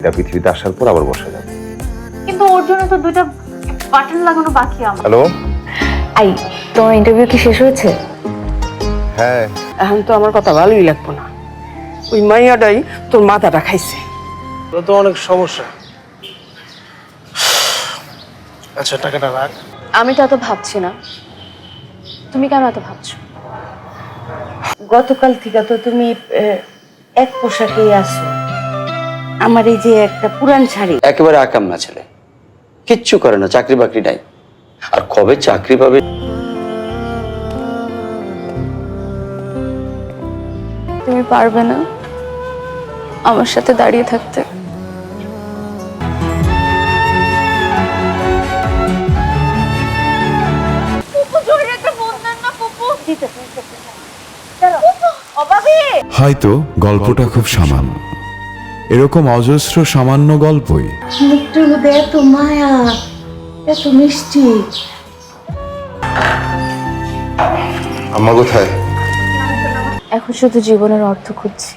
এটা পৃথিবীতে আসার পর আবার বসা যাবে। কিন্তু ওর জন্য তো দুটো বাটন লাগানো বাকি আমার। হ্যালো, আই, তোমার ইন্টারভিউ কি শেষ হয়েছে? হ্যাঁ এখন তো আমার কথা ভালোই লাগবো না। ওই মাইয়াটাই তোর মাথাটা খাইছে। ওটা তো অনেক সমস্যা। আচ্ছা, টাকাটা রাখ। আমি তো এত ভাবছি না, তুমি কেন এত ভাবছো? গতকাল থেকে তো তুমি এক পোশাকেই আছো। আমার এই যে একটা পুরান শাড়ি, একেবারে আকাম না ছেলে, কিচ্ছু করে না, চাকরি বাকরি নাই। আর কবে চাকরি পাবে? তুমি পারবে না আমার সাথে দাঁড়িয়ে থাকতে? হয়তো গল্পটা খুব সামান্য, এরকম অজস্র সামান্য গল্পই মুখটার মধ্যে এত মায়া, এত মিষ্টি। আম্মা কোথায়? এখন শুধু জীবনের অর্থ খুঁজছি।